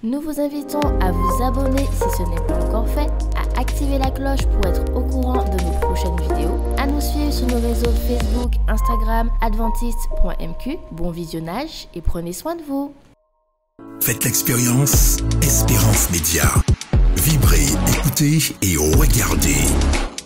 Nous vous invitons à vous abonner si ce n'est pas encore fait, à activer la cloche pour être au courant de nos prochaines vidéos, à nous suivre sur nos réseaux Facebook, Instagram, adventiste.mq. Bon visionnage et prenez soin de vous. Faites l'expérience Espérance Média. Vibrez, écoutez et regardez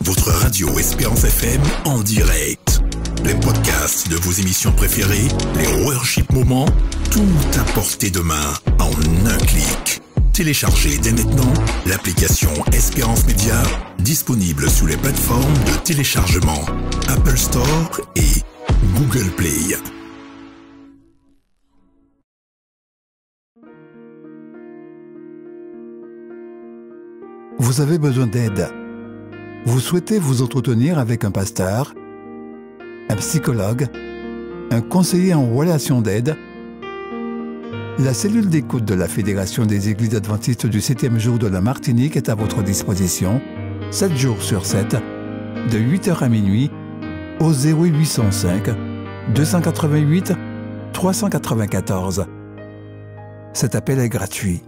votre radio Espérance FM en direct. Les podcasts de vos émissions préférées, les worship moments, tout à portée de main en un clic. Téléchargez dès maintenant l'application Espérance Média, disponible sous les plateformes de téléchargement Apple Store et Google Play. Vous avez besoin d'aide. Vous souhaitez vous entretenir avec un pasteur, un psychologue, un conseiller en relations d'aide. La cellule d'écoute de la Fédération des Églises adventistes du 7e jour de la Martinique est à votre disposition, 7 jours sur 7, de 8h à minuit, au 0805 288 394. Cet appel est gratuit.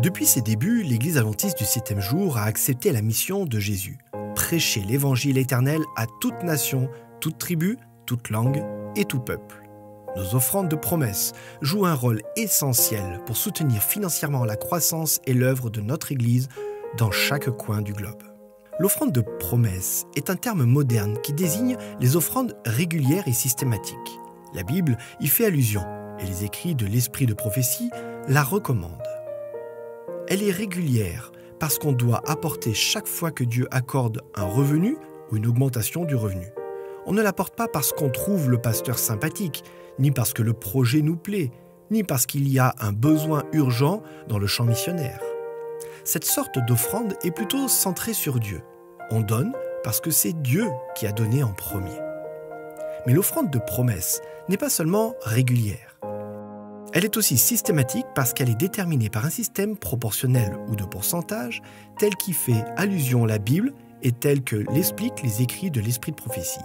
Depuis ses débuts, l'Église adventiste du 7e jour a accepté la mission de Jésus, prêcher l'Évangile éternel à toute nation, toute tribu, toute langue et tout peuple. Nos offrandes de promesses jouent un rôle essentiel pour soutenir financièrement la croissance et l'œuvre de notre Église dans chaque coin du globe. L'offrande de promesses est un terme moderne qui désigne les offrandes régulières et systématiques. La Bible y fait allusion et les écrits de l'Esprit de prophétie la recommandent. Elle est régulière parce qu'on doit apporter chaque fois que Dieu accorde un revenu ou une augmentation du revenu. On ne l'apporte pas parce qu'on trouve le pasteur sympathique, ni parce que le projet nous plaît, ni parce qu'il y a un besoin urgent dans le champ missionnaire. Cette sorte d'offrande est plutôt centrée sur Dieu. On donne parce que c'est Dieu qui a donné en premier. Mais l'offrande de promesse n'est pas seulement régulière. Elle est aussi systématique parce qu'elle est déterminée par un système proportionnel ou de pourcentage tel qu'y fait allusion la Bible et tel que l'expliquent les écrits de l'Esprit de prophétie.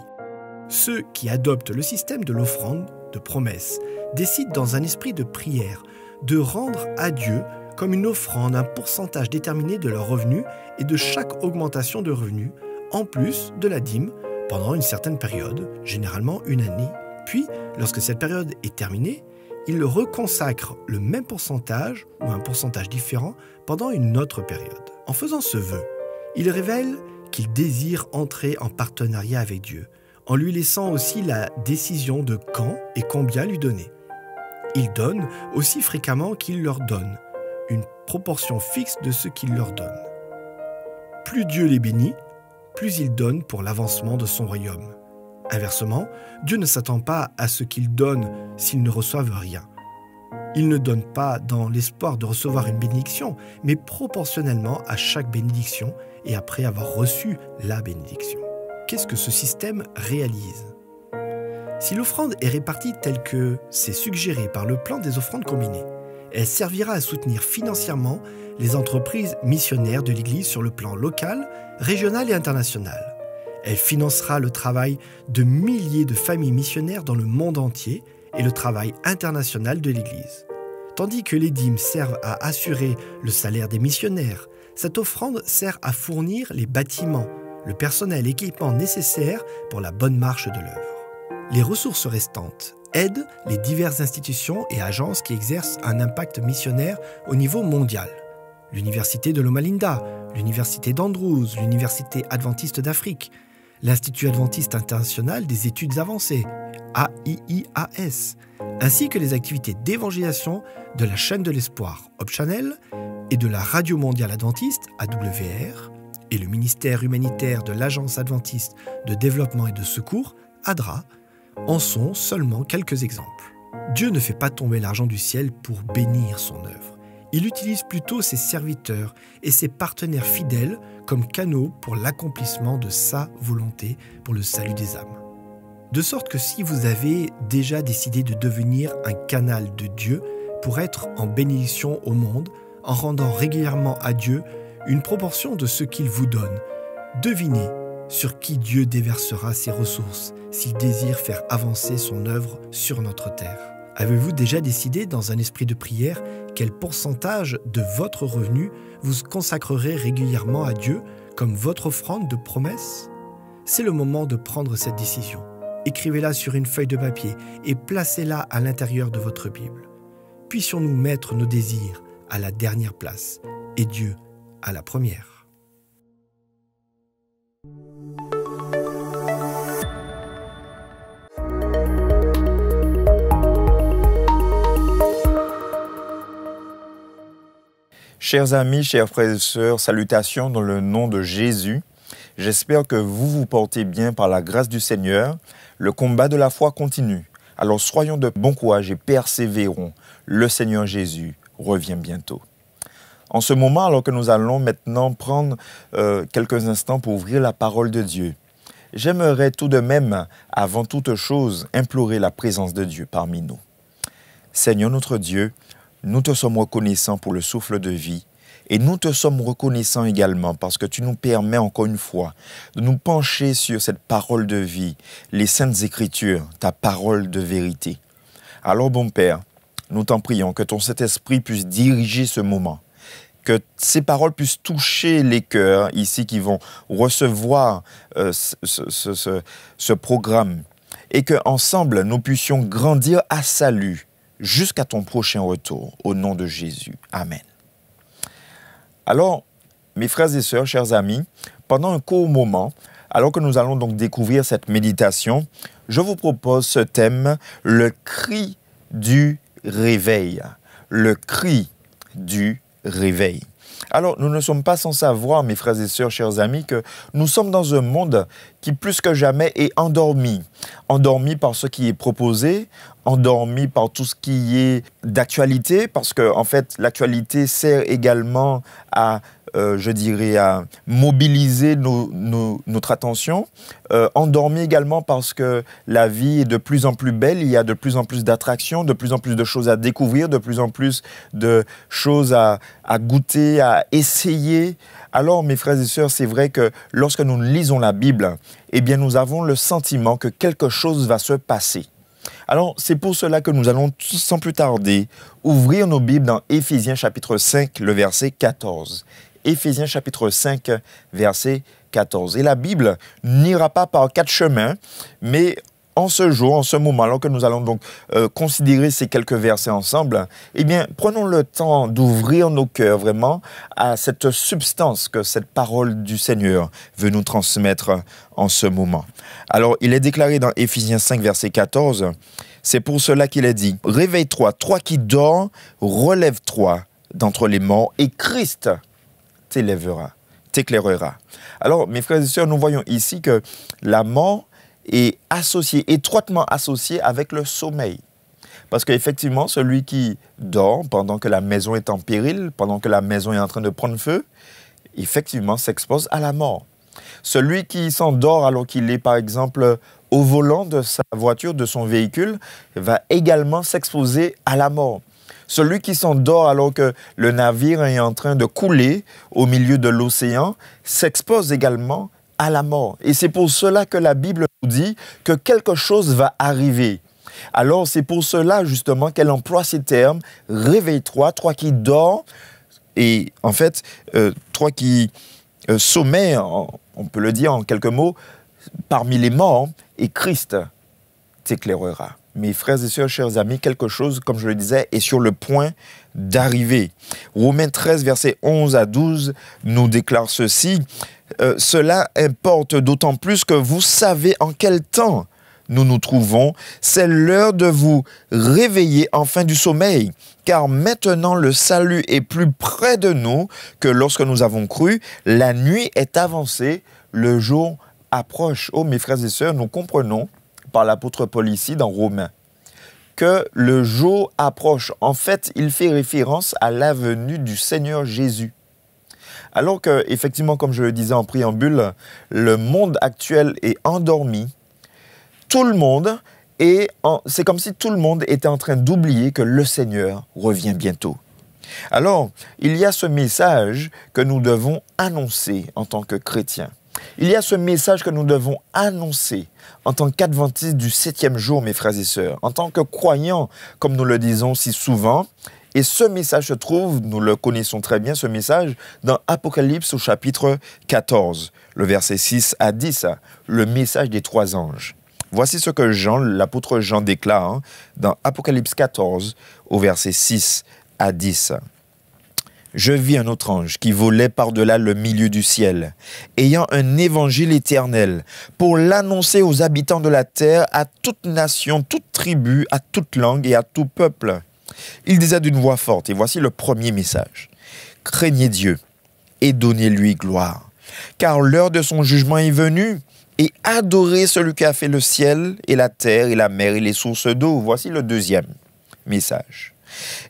Ceux qui adoptent le système de l'offrande de promesse décident dans un esprit de prière de rendre à Dieu comme une offrande un pourcentage déterminé de leurs revenus et de chaque augmentation de revenus, en plus de la dîme, pendant une certaine période, généralement une année. Puis, lorsque cette période est terminée, ils reconsacrent le même pourcentage ou un pourcentage différent pendant une autre période. En faisant ce vœu, ils révèlent qu'ils désirent entrer en partenariat avec Dieu, en lui laissant aussi la décision de quand et combien lui donner. Ils donnent aussi fréquemment qu'il leur donne, une proportion fixe de ce qu'il leur donne. Plus Dieu les bénit, plus il donne pour l'avancement de son royaume. Inversement, Dieu ne s'attend pas à ce qu'ils donnent s'ils ne reçoivent rien. Il ne donne pas dans l'espoir de recevoir une bénédiction, mais proportionnellement à chaque bénédiction et après avoir reçu la bénédiction. Qu'est-ce que ce système réalise ? Si l'offrande est répartie telle que c'est suggéré par le plan des offrandes combinées, elle servira à soutenir financièrement les entreprises missionnaires de l'Église sur le plan local, régional et international. Elle financera le travail de milliers de familles missionnaires dans le monde entier et le travail international de l'Église. Tandis que les dîmes servent à assurer le salaire des missionnaires, cette offrande sert à fournir les bâtiments, le personnel et l'équipement nécessaires pour la bonne marche de l'œuvre. Les ressources restantes aident les diverses institutions et agences qui exercent un impact missionnaire au niveau mondial. L'Université de Loma Linda, l'Université d'Andrews, l'Université adventiste d'Afrique, l'Institut adventiste international des études avancées, AIIAS, ainsi que les activités d'évangélisation de la chaîne de l'espoir, Hope Channel, et de la Radio mondiale adventiste, AWR, et le ministère humanitaire de l'Agence adventiste de développement et de secours, ADRA, en sont seulement quelques exemples. Dieu ne fait pas tomber l'argent du ciel pour bénir son œuvre. Il utilise plutôt ses serviteurs et ses partenaires fidèles comme canaux pour l'accomplissement de sa volonté pour le salut des âmes. De sorte que si vous avez déjà décidé de devenir un canal de Dieu pour être en bénédiction au monde, en rendant régulièrement à Dieu une proportion de ce qu'il vous donne, devinez sur qui Dieu déversera ses ressources s'il désire faire avancer son œuvre sur notre terre. Avez-vous déjà décidé dans un esprit de prière quel pourcentage de votre revenu vous consacrerez régulièrement à Dieu comme votre offrande de promesse? C'est le moment de prendre cette décision. Écrivez-la sur une feuille de papier et placez-la à l'intérieur de votre Bible. Puissions-nous mettre nos désirs à la dernière place et Dieu à la première. Chers amis, chers frères et sœurs, salutations dans le nom de Jésus. J'espère que vous vous portez bien par la grâce du Seigneur. Le combat de la foi continue. Alors soyons de bon courage et persévérons. Le Seigneur Jésus revient bientôt. En ce moment, alors que nous allons maintenant prendre quelques instants pour ouvrir la parole de Dieu, j'aimerais tout de même, avant toute chose, implorer la présence de Dieu parmi nous. Seigneur notre Dieu, nous te sommes reconnaissants pour le souffle de vie et nous te sommes reconnaissants également parce que tu nous permets encore une fois de nous pencher sur cette parole de vie, les Saintes Écritures, ta parole de vérité. Alors bon Père, nous t'en prions que ton Saint-Esprit puisse diriger ce moment, que ces paroles puissent toucher les cœurs ici qui vont recevoir ce programme et qu'ensemble nous puissions grandir à salut jusqu'à ton prochain retour, au nom de Jésus. Amen. Alors, mes frères et sœurs, chers amis, pendant un court moment, alors que nous allons donc découvrir cette méditation, je vous propose ce thème, le cri du réveil. Le cri du réveil. Alors, nous ne sommes pas sans savoir, mes frères et sœurs, chers amis, que nous sommes dans un monde qui, plus que jamais, est endormi. Endormi par ce qui est proposé, endormi par tout ce qui est d'actualité, parce que, en fait, l'actualité sert également à, à mobiliser notre attention. Endormi également parce que la vie est de plus en plus belle, il y a de plus en plus d'attractions, de plus en plus de choses à découvrir, de plus en plus de choses à goûter, à essayer. Alors, mes frères et sœurs, c'est vrai que lorsque nous lisons la Bible, eh bien, nous avons le sentiment que quelque chose va se passer. Alors, c'est pour cela que nous allons, sans plus tarder, ouvrir nos Bibles dans Éphésiens chapitre 5, le verset 14. Éphésiens chapitre 5, verset 14. Et la Bible n'ira pas par quatre chemins, mais en ce jour, en ce moment, alors que nous allons donc considérer ces quelques versets ensemble, eh bien, prenons le temps d'ouvrir nos cœurs vraiment à cette substance que cette parole du Seigneur veut nous transmettre en ce moment. Alors, il est déclaré dans Éphésiens 5, verset 14, c'est pour cela qu'il est dit, « Réveille-toi, toi qui dors, relève-toi d'entre les morts, et Christ t'éclairera. » Alors, mes frères et sœurs, nous voyons ici que la mort est étroitement associé avec le sommeil. Parce qu'effectivement, celui qui dort pendant que la maison est en péril, pendant que la maison est en train de prendre feu, effectivement s'expose à la mort. Celui qui s'endort alors qu'il est, par exemple, au volant de sa voiture, de son véhicule, va également s'exposer à la mort. Celui qui s'endort alors que le navire est en train de couler au milieu de l'océan s'expose également à la mort. Et c'est pour cela que la Bible nous dit que quelque chose va arriver. Alors c'est pour cela justement qu'elle emploie ces termes, réveille-toi, toi qui dors, et en fait, toi qui sommeille, on peut le dire en quelques mots, parmi les morts, et Christ t'éclairera. Mes frères et sœurs, chers amis, quelque chose, comme je le disais, est sur le point d'arriver. Romains 13, versets 11 à 12, nous déclare ceci. Cela importe d'autant plus que vous savez en quel temps nous nous trouvons. C'est l'heure de vous réveiller enfin du sommeil, car maintenant le salut est plus près de nous que lorsque nous avons cru. La nuit est avancée, le jour approche. Oh, mes frères et sœurs, nous comprenons par l'apôtre Paul ici dans Romains que le jour approche. En fait, il fait référence à la venue du Seigneur Jésus. Alors que, effectivement, comme je le disais en préambule, le monde actuel est endormi. Tout le monde c'est comme si tout le monde était en train d'oublier que le Seigneur revient bientôt. Alors, il y a ce message que nous devons annoncer en tant que chrétiens. Il y a ce message que nous devons annoncer en tant qu'adventistes du 7e jour, mes frères et sœurs, en tant que croyants, comme nous le disons si souvent. Et ce message se trouve, nous le connaissons très bien, ce message, dans Apocalypse au chapitre 14, le verset 6 à 10, le message des 3 anges. Voici ce que l'apôtre Jean déclare dans Apocalypse 14, au verset 6 à 10. « Je vis un autre ange qui volait par-delà le milieu du ciel, ayant un évangile éternel, pour l'annoncer aux habitants de la terre, à toute nation, toute tribu, à toute langue et à tout peuple. Il disait d'une voix forte, et voici le premier message. « Craignez Dieu et donnez-lui gloire, car l'heure de son jugement est venue, et adorez celui qui a fait le ciel et la terre et la mer et les sources d'eau. » Voici le deuxième message.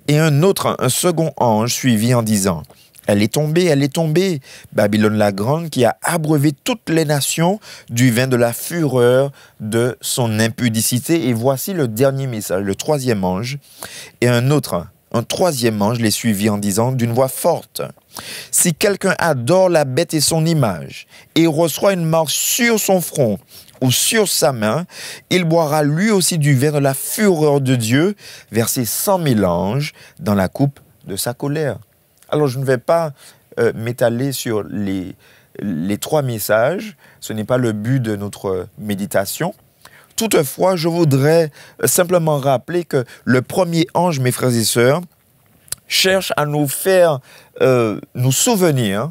Et un second ange suivit en disant, « Elle est tombée, Babylone la grande, qui a abreuvé toutes les nations du vin de la fureur de son impudicité. » Et voici le dernier message, le troisième ange. Et un troisième ange les suivit en disant d'une voix forte, « Si quelqu'un adore la bête et son image, et reçoit une marque sur son front, ou sur sa main, il boira lui aussi du vin de la fureur de Dieu, versé 100 000 anges dans la coupe de sa colère. » Alors, je ne vais pas m'étaler sur les 3 messages. Ce n'est pas le but de notre méditation. Toutefois, je voudrais simplement rappeler que le premier ange, mes frères et sœurs, cherche à nous faire nous souvenir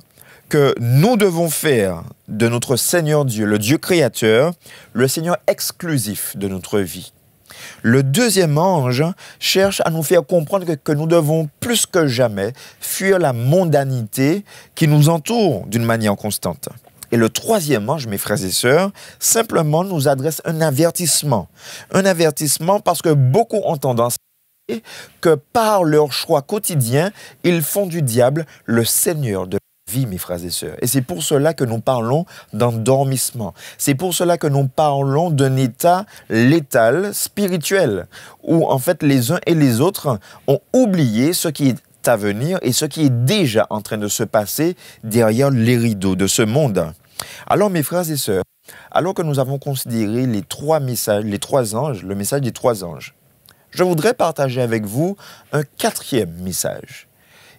que nous devons faire de notre Seigneur Dieu, le Dieu créateur, le Seigneur exclusif de notre vie. Le deuxième ange cherche à nous faire comprendre que nous devons plus que jamais fuir la mondanité qui nous entoure d'une manière constante. Et le troisième ange, mes frères et sœurs, simplement nous adresse un avertissement. Un avertissement parce que beaucoup ont tendance à dire que par leur choix quotidien, ils font du diable le Seigneur de vie, mes frères et sœurs. Et c'est pour cela que nous parlons d'endormissement. C'est pour cela que nous parlons d'un état létal, spirituel, où en fait les uns et les autres ont oublié ce qui est à venir et ce qui est déjà en train de se passer derrière les rideaux de ce monde. Alors mes frères et sœurs, alors que nous avons considéré les 3 messages, les 3 anges, le message des 3 anges, je voudrais partager avec vous un 4e message.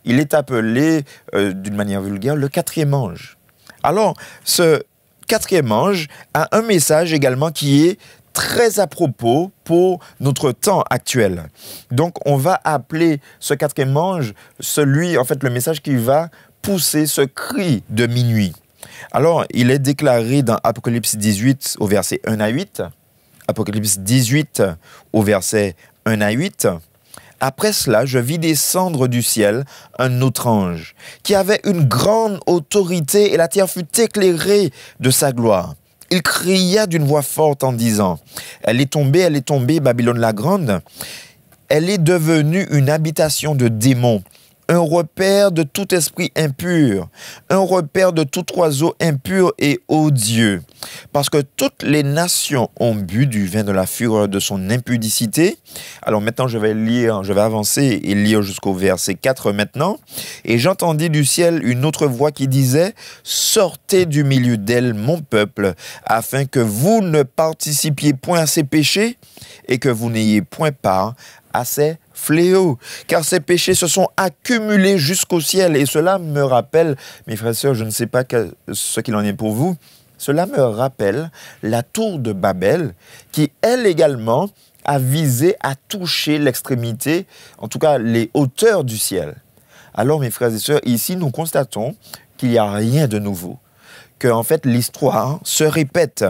Il est appelé, d'une manière vulgaire, le 4e ange. Alors, ce 4e ange a un message également qui est très à propos pour notre temps actuel. Donc, on va appeler ce 4e ange le message qui va pousser ce cri de minuit. Alors, il est déclaré dans Apocalypse 18 au verset 1 à 8. Apocalypse 18 au verset 1 à 8. Après cela, je vis descendre du ciel un autre ange, qui avait une grande autorité, et la terre fut éclairée de sa gloire. Il cria d'une voix forte en disant, « Elle est tombée, Babylone la grande. Elle est devenue une habitation de démons, un repère de tout esprit impur, un repère de tout oiseau impur et odieux. Parce que toutes les nations ont bu du vin de la fureur de son impudicité. » Alors maintenant, je vais avancer et lire jusqu'au verset 4 maintenant. « Et j'entendis du ciel une autre voix qui disait, « Sortez du milieu d'elle, mon peuple, afin que vous ne participiez point à ses péchés et que vous n'ayez point part à ses fléaux, car ces péchés se sont accumulés jusqu'au ciel. » Et cela me rappelle, mes frères et sœurs, je ne sais pas ce qu'il en est pour vous, cela me rappelle la tour de Babel, qui, elle également, a visé à toucher l'extrémité, en tout cas les hauteurs du ciel. Alors, mes frères et sœurs, ici, nous constatons qu'il n'y a rien de nouveau, que en fait, l'histoire se répète.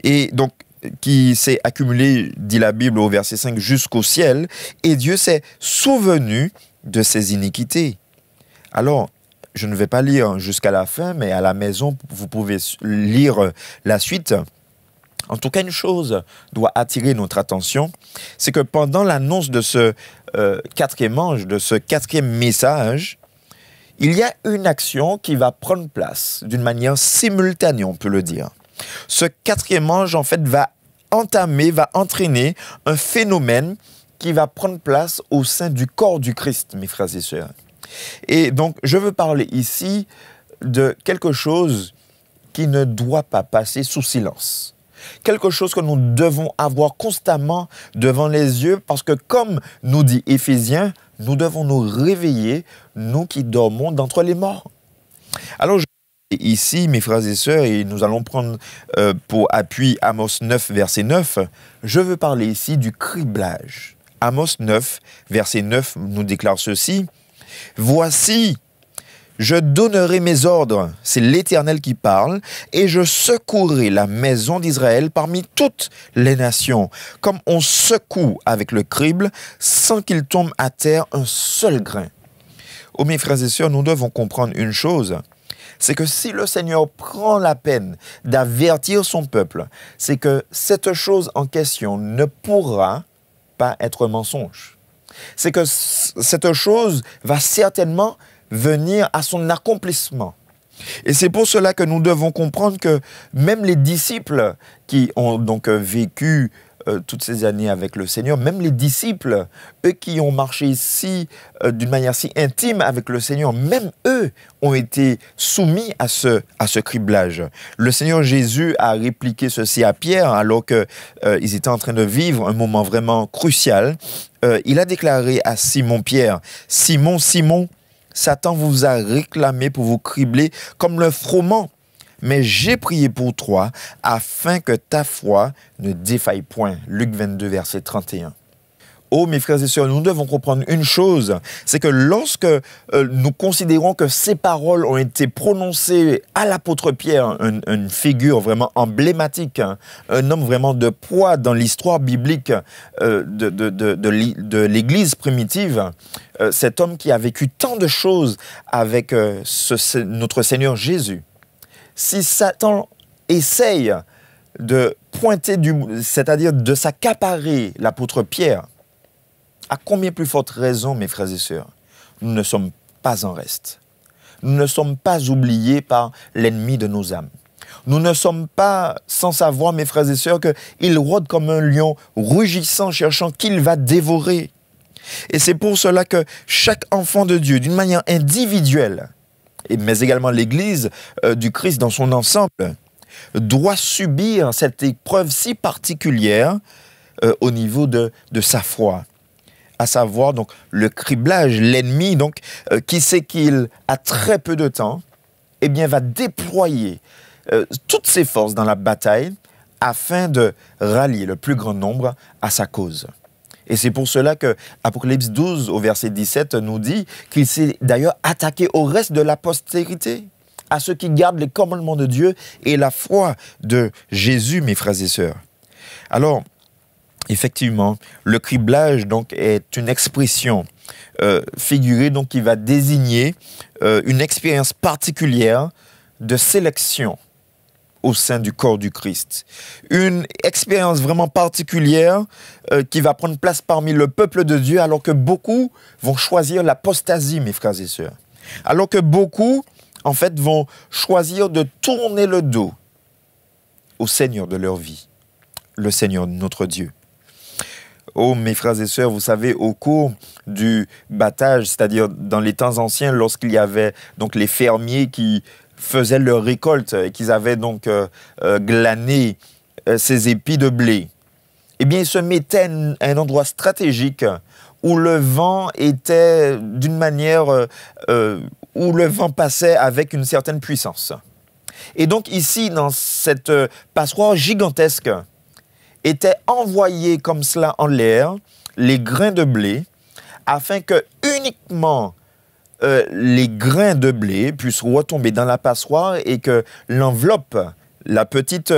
Et donc, qui s'est accumulé, dit la Bible au verset 5, jusqu'au ciel, et Dieu s'est souvenu de ses iniquités. Alors, je ne vais pas lire jusqu'à la fin, mais à la maison, vous pouvez lire la suite. En tout cas, une chose doit attirer notre attention, c'est que pendant l'annonce de ce 4e ange, de ce 4e message, il y a une action qui va prendre place d'une manière simultanée, on peut le dire. Ce 4e ange, en fait, va entraîner un phénomène qui va prendre place au sein du corps du Christ, mes frères et sœurs. Et donc, je veux parler ici de quelque chose qui ne doit pas passer sous silence. Quelque chose que nous devons avoir constamment devant les yeux parce que comme nous dit Éphésiens, nous devons nous réveiller, nous qui dormons d'entre les morts. Alors ici, mes frères et sœurs, et nous allons prendre pour appui Amos 9, verset 9, je veux parler ici du criblage. Amos 9, verset 9 nous déclare ceci, « Voici, je donnerai mes ordres, c'est l'Éternel qui parle, et je secouerai la maison d'Israël parmi toutes les nations, comme on secoue avec le crible, sans qu'il tombe à terre un seul grain. » Oh mes frères et sœurs, nous devons comprendre une chose, c'est que si le Seigneur prend la peine d'avertir son peuple, c'est que cette chose en question ne pourra pas être mensonge. C'est que cette chose va certainement venir à son accomplissement. Et c'est pour cela que nous devons comprendre que même les disciples qui ont donc vécu toutes ces années avec le Seigneur, même les disciples, eux qui ont marché ici d'une manière si intime avec le Seigneur, même eux ont été soumis à ce criblage. Le Seigneur Jésus a répliqué ceci à Pierre alors qu'ils étaient en train de vivre un moment vraiment crucial. Il a déclaré à Simon-Pierre, « Simon, Simon, Satan vous a réclamé pour vous cribler comme le froment. Mais j'ai prié pour toi afin que ta foi ne défaille point. » Luc 22, verset 31. Oh, mes frères et sœurs, nous devons comprendre une chose, c'est que lorsque nous considérons que ces paroles ont été prononcées à l'apôtre Pierre, une figure vraiment emblématique, un homme vraiment de poids dans l'histoire biblique de l'Église primitive, cet homme qui a vécu tant de choses avec notre Seigneur Jésus. Si Satan essaye de pointer c'est-à-dire de s'accaparer l'apôtre Pierre, à combien plus forte raison, mes frères et sœurs, nous ne sommes pas en reste. Nous ne sommes pas oubliés par l'ennemi de nos âmes. Nous ne sommes pas sans savoir, mes frères et sœurs, qu'il rôde comme un lion rugissant, cherchant qu'il va dévorer. Et c'est pour cela que chaque enfant de Dieu, d'une manière individuelle, mais également l'Église du Christ dans son ensemble, doit subir cette épreuve si particulière au niveau de sa foi. À savoir donc le criblage, l'ennemi donc qui sait qu'il a très peu de temps, eh bien va déployer toutes ses forces dans la bataille afin de rallier le plus grand nombre à sa cause. Et c'est pour cela que Apocalypse 12 au verset 17 nous dit qu'il s'est d'ailleurs attaqué au reste de la postérité, à ceux qui gardent les commandements de Dieu et la foi de Jésus, mes frères et sœurs. Alors, effectivement, le criblage donc est une expression figurée donc qui va désigner une expérience particulière de sélection au sein du corps du Christ. Une expérience vraiment particulière qui va prendre place parmi le peuple de Dieu alors que beaucoup vont choisir l'apostasie, mes frères et sœurs. Alors que beaucoup, en fait, vont choisir de tourner le dos au Seigneur de leur vie, le Seigneur notre Dieu. Oh, mes frères et sœurs, vous savez, au cours du battage, c'est-à-dire dans les temps anciens, lorsqu'il y avait donc les fermiers qui faisaient leur récolte et qu'ils avaient donc glané ces épis de blé, eh bien, ils se mettaient à un endroit stratégique où le vent était d'une manière, où le vent passait avec une certaine puissance. Et donc ici, dans cette passoire gigantesque, étaient envoyés comme cela en l'air les grains de blé afin que uniquement les grains de blé puissent retomber dans la passoire et que l'enveloppe, la petite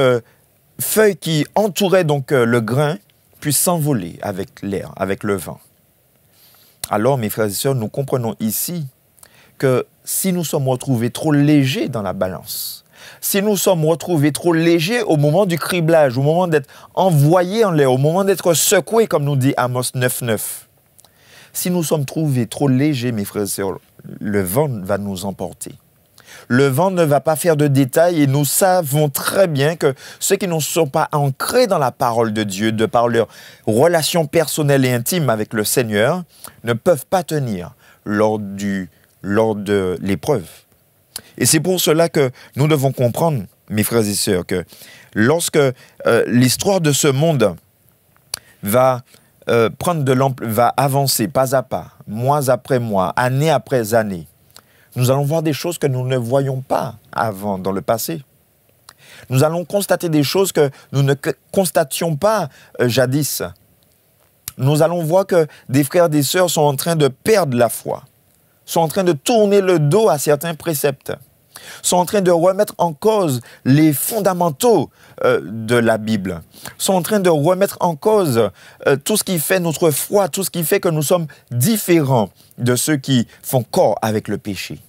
feuille qui entourait donc le grain, puisse s'envoler avec l'air, avec le vent. Alors, mes frères et sœurs, nous comprenons ici que si nous sommes retrouvés trop légers dans la balance, si nous sommes retrouvés trop légers au moment du criblage, au moment d'être envoyés en l'air, au moment d'être secoués, comme nous dit Amos 9.9, si nous sommes trouvés trop légers, mes frères et sœurs, le vent va nous emporter. Le vent ne va pas faire de détails et nous savons très bien que ceux qui ne sont pas ancrés dans la parole de Dieu, de par leur relation personnelle et intime avec le Seigneur, ne peuvent pas tenir lors de l'épreuve. Et c'est pour cela que nous devons comprendre mes frères et sœurs, que lorsque l'histoire de ce monde va va avancer pas à pas, mois après mois, année après année, nous allons voir des choses que nous ne voyions pas avant dans le passé. Nous allons constater des choses que nous ne constations pas jadis. Nous allons voir que des frères et des sœurs sont en train de perdre la foi, sont en train de tourner le dos à certains préceptes, sont en train de remettre en cause les fondamentaux de la Bible, sont en train de remettre en cause tout ce qui fait notre foi, tout ce qui fait que nous sommes différents de ceux qui font corps avec le péché.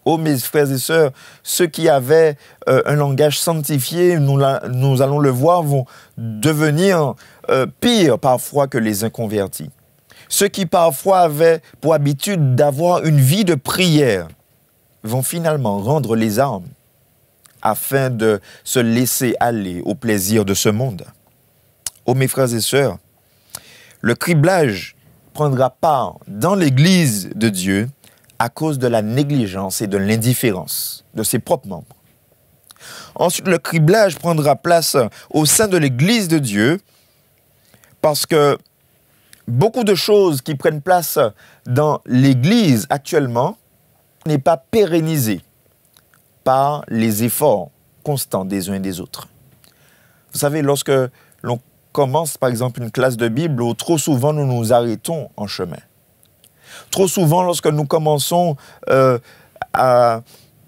Oh mes frères et sœurs, ceux qui avaient un langage sanctifié, nous allons le voir, vont devenir pires parfois que les inconvertis. Ceux qui parfois avaient pour habitude d'avoir une vie de prière vont finalement rendre les armes afin de se laisser aller au plaisir de ce monde. Oh mes frères et sœurs, le criblage prendra part dans l'Église de Dieu à cause de la négligence et de l'indifférence de ses propres membres. Ensuite, le criblage prendra place au sein de l'Église de Dieu parce que beaucoup de choses qui prennent place dans l'Église actuellement n'est pas pérennisé par les efforts constants des uns et des autres. Vous savez, lorsque l'on commence par exemple une classe de Bible, trop souvent nous nous arrêtons en chemin. Trop souvent lorsque nous commençons à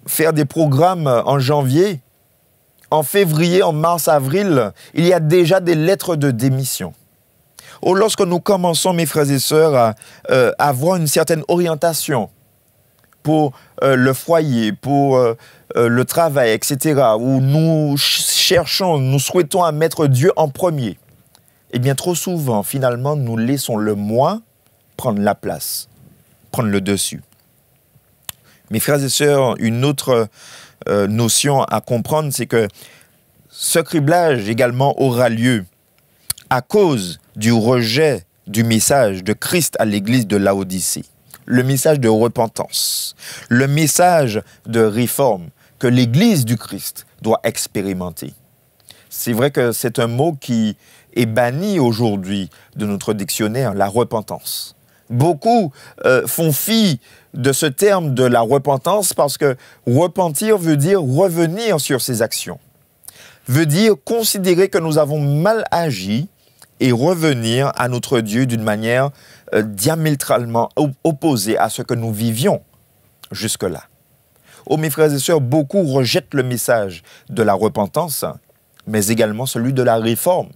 faire des programmes en janvier, en février, en mars, avril, il y a déjà des lettres de démission. Ou lorsque nous commençons, mes frères et sœurs, à avoir une certaine orientation pour le foyer, pour le travail, etc., où nous cherchons, nous souhaitons à mettre Dieu en premier, eh bien, trop souvent, finalement, nous laissons le moi prendre la place, prendre le dessus. Mes frères et sœurs, une autre notion à comprendre, c'est que ce criblage également aura lieu à cause du rejet du message de Christ à l'église de Laodicée. Le message de repentance, le message de réforme que l'Église du Christ doit expérimenter. C'est vrai que c'est un mot qui est banni aujourd'hui de notre dictionnaire, la repentance. Beaucoup font fi de ce terme de la repentance parce que repentir veut dire revenir sur ses actions, veut dire considérer que nous avons mal agi et revenir à notre Dieu d'une manière diamétralement opposée à ce que nous vivions jusque-là. Oh mes frères et sœurs, beaucoup rejettent le message de la repentance, mais également celui de la réforme.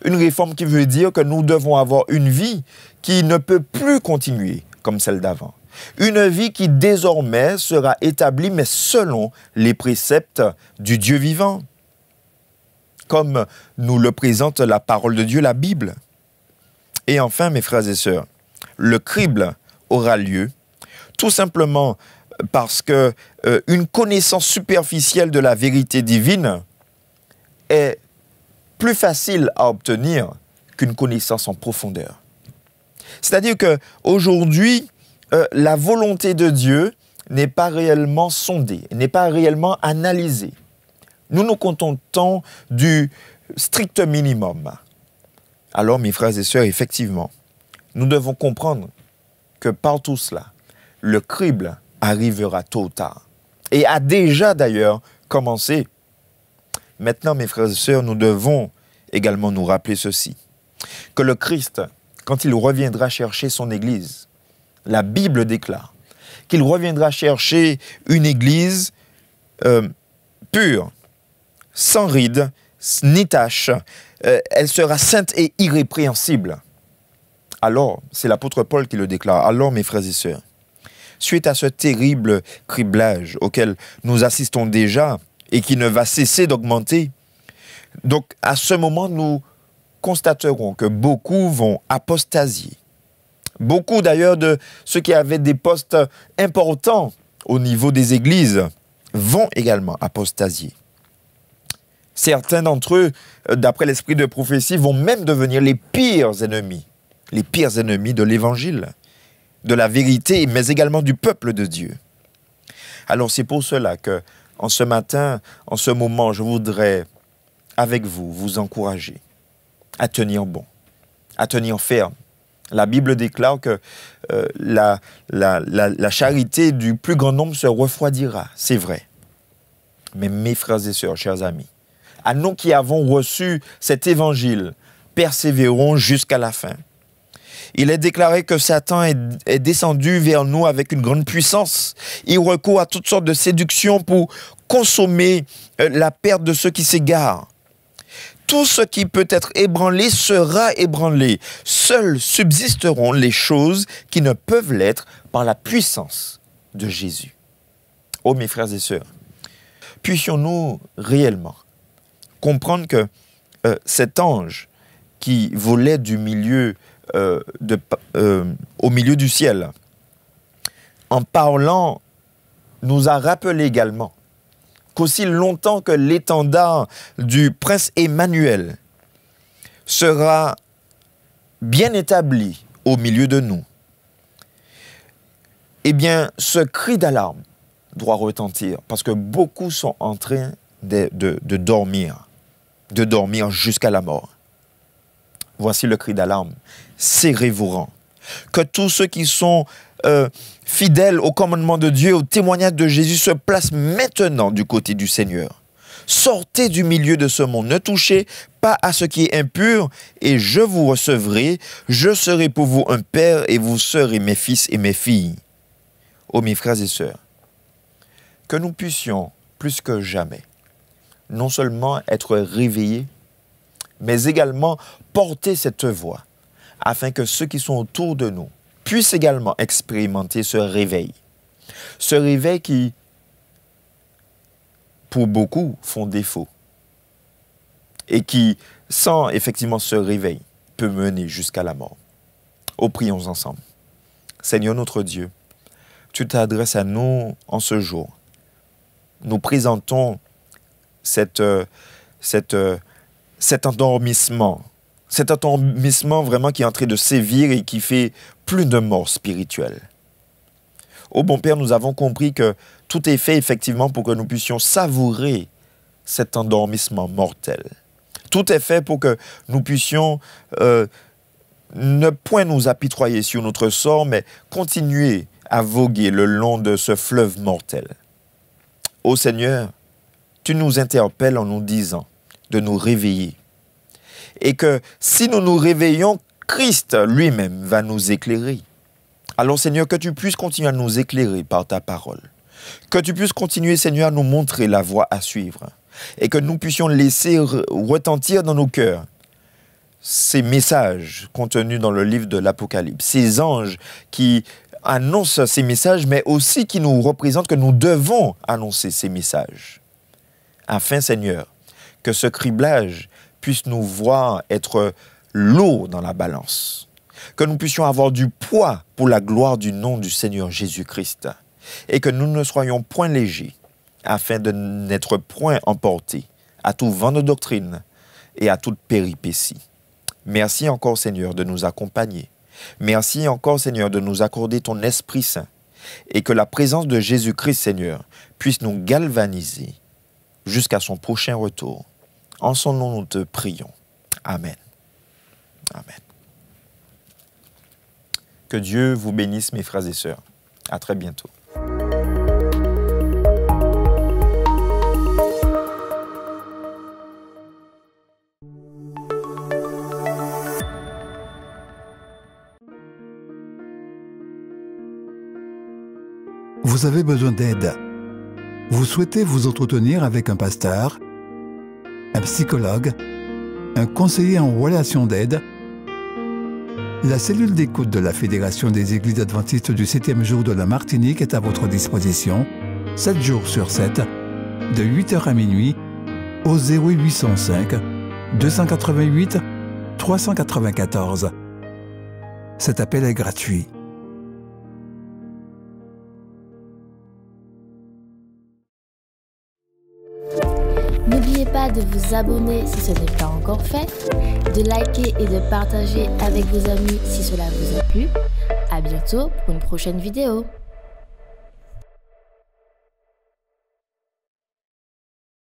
Une réforme qui veut dire que nous devons avoir une vie qui ne peut plus continuer comme celle d'avant. Une vie qui désormais sera établie, mais selon les préceptes du Dieu vivant, comme nous le présente la parole de Dieu, la Bible. Et enfin, mes frères et sœurs, le crible aura lieu tout simplement parce que une connaissance superficielle de la vérité divine est plus facile à obtenir qu'une connaissance en profondeur. C'est-à-dire qu'aujourd'hui, la volonté de Dieu n'est pas réellement sondée, n'est pas réellement analysée. Nous nous contentons du strict minimum. Alors, mes frères et sœurs, effectivement, nous devons comprendre que par tout cela, le crible arrivera tôt ou tard. Et a déjà d'ailleurs commencé. Maintenant, mes frères et sœurs, nous devons également nous rappeler ceci, que le Christ, quand il reviendra chercher son Église, la Bible déclare qu'il reviendra chercher une Église pure, sans rides, ni tache, elle sera sainte et irrépréhensible. Alors, c'est l'apôtre Paul qui le déclare. Alors, mes frères et sœurs, suite à ce terrible criblage auquel nous assistons déjà et qui ne va cesser d'augmenter, donc à ce moment, nous constaterons que beaucoup vont apostasier. Beaucoup d'ailleurs de ceux qui avaient des postes importants au niveau des églises vont également apostasier. Certains d'entre eux, d'après l'esprit de prophétie, vont même devenir les pires ennemis de l'Évangile, de la vérité, mais également du peuple de Dieu. Alors c'est pour cela que en ce matin, en ce moment, je voudrais, avec vous, vous encourager à tenir bon, à tenir ferme. La Bible déclare que la charité du plus grand nombre se refroidira. C'est vrai. Mais mes frères et sœurs, chers amis, à nous qui avons reçu cet évangile, persévérons jusqu'à la fin. Il est déclaré que Satan est descendu vers nous avec une grande puissance. Il recourt à toutes sortes de séductions pour consommer la perte de ceux qui s'égarent. Tout ce qui peut être ébranlé sera ébranlé. Seules subsisteront les choses qui ne peuvent l'être par la puissance de Jésus. Oh mes frères et sœurs, puissions-nous réellement comprendre que cet ange qui volait du milieu au milieu du ciel, en parlant, nous a rappelé également qu'aussi longtemps que l'étendard du prince Emmanuel sera bien établi au milieu de nous, eh bien, ce cri d'alarme doit retentir parce que beaucoup sont en train de dormir jusqu'à la mort. Voici le cri d'alarme. Serrez-vous rang. Que tous ceux qui sont fidèles au commandement de Dieu, au témoignage de Jésus, se placent maintenant du côté du Seigneur. Sortez du milieu de ce monde. Ne touchez pas à ce qui est impur et je vous recevrai. Je serai pour vous un père et vous serez mes fils et mes filles. Oh mes frères et sœurs, que nous puissions plus que jamais non seulement être réveillés, mais également porter cette voix, afin que ceux qui sont autour de nous puissent également expérimenter ce réveil. Ce réveil qui, pour beaucoup, font défaut. Et qui, sans effectivement ce réveil, peut mener jusqu'à la mort. Oh, prions ensemble. Seigneur notre Dieu, tu t'adresses à nous en ce jour. Nous présentons cet endormissement vraiment qui est en train de sévir et qui fait plus de mort spirituelle. Ô bon Père, nous avons compris que tout est fait effectivement pour que nous puissions savourer cet endormissement mortel. Tout est fait pour que nous puissions ne point nous apitoyer sur notre sort, mais continuer à voguer le long de ce fleuve mortel. Ô Seigneur, tu nous interpelles en nous disant de nous réveiller. Et que si nous nous réveillons, Christ lui-même va nous éclairer. Alors Seigneur, que tu puisses continuer à nous éclairer par ta parole. Que tu puisses continuer, Seigneur, à nous montrer la voie à suivre. Et que nous puissions laisser retentir dans nos cœurs ces messages contenus dans le livre de l'Apocalypse. Ces anges qui annoncent ces messages, mais aussi qui nous représentent que nous devons annoncer ces messages. Afin, Seigneur, que ce criblage puisse nous voir être lourd dans la balance. Que nous puissions avoir du poids pour la gloire du nom du Seigneur Jésus-Christ. Et que nous ne soyons point légers, afin de n'être point emportés à tout vent de doctrine et à toute péripétie. Merci encore, Seigneur, de nous accompagner. Merci encore, Seigneur, de nous accorder ton Esprit Saint. Et que la présence de Jésus-Christ, Seigneur, puisse nous galvaniser jusqu'à son prochain retour. En son nom, nous te prions. Amen. Amen. Que Dieu vous bénisse, mes frères et sœurs. À très bientôt. Vous avez besoin d'aide. Vous souhaitez vous entretenir avec un pasteur, un psychologue, un conseiller en relation d'aide. La cellule d'écoute de la Fédération des Églises adventistes du 7e jour de la Martinique est à votre disposition, 7 jours sur 7, de 8h à minuit, au 0805 288 394. Cet appel est gratuit. N'oubliez pas de vous abonner si ce n'est pas encore fait, de liker et de partager avec vos amis si cela vous a plu. À bientôt pour une prochaine vidéo.